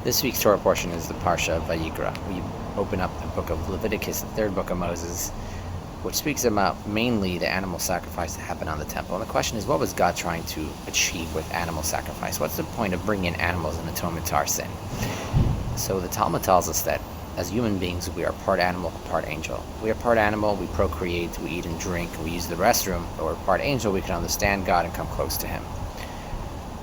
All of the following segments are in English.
This week's Torah portion is the Parsha of Vayikra. We open up the book of Leviticus, the third book of Moses, which speaks about mainly the animal sacrifice that happened on the temple. And the question is, what was God trying to achieve with animal sacrifice? What's the point of bringing in animals in atonement to our sin? So the Talmud tells us that as human beings, we are part animal, part angel. We are part animal, we procreate, we eat and drink, we use the restroom, but we're part angel, we can understand God and come close to Him.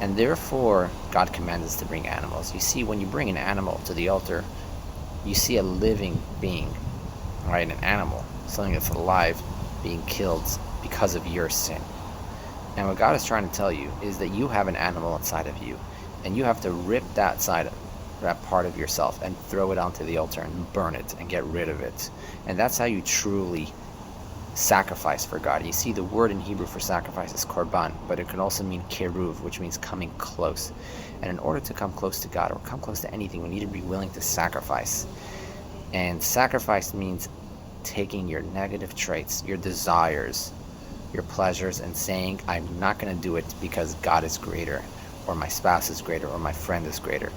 And therefore, God commands us to bring animals. You see, when you bring an animal to the altar, you see a living being, right? An animal, something that's alive, being killed because of your sin. And what God is trying to tell you is that you have an animal inside of you, and you have to rip that part of yourself and throw it onto the altar and burn it and get rid of it. And that's how you truly sacrifice for God. You see, the word in Hebrew for sacrifice is korban, but it can also mean keruv, which means coming close. And in order to come close to God or come close to anything, we need to be willing to sacrifice. And sacrifice means taking your negative traits, your desires, your pleasures, and saying, I'm not going to do it because God is greater, or my spouse is greater, or my friend is greater.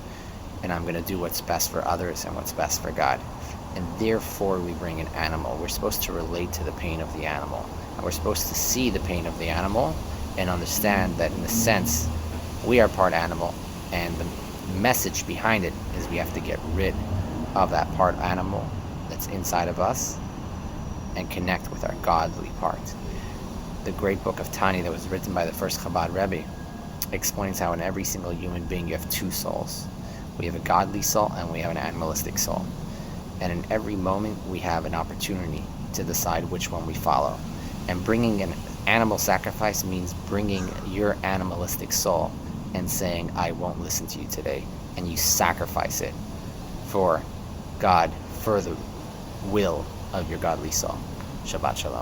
And I'm going to do what's best for others and what's best for God. And therefore we bring an animal. We're supposed to relate to the pain of the animal. And we're supposed to see the pain of the animal and understand that, in a sense, we are part animal. And the message behind it is we have to get rid of that part animal that's inside of us and connect with our godly part. The great book of Tanya that was written by the first Chabad Rebbe explains how in every single human being you have two souls. We have a godly soul and we have an animalistic soul. And in every moment, we have an opportunity to decide which one we follow. And bringing an animal sacrifice means bringing your animalistic soul and saying, I won't listen to you today. And you sacrifice it for God, for the will of your godly soul. Shabbat Shalom.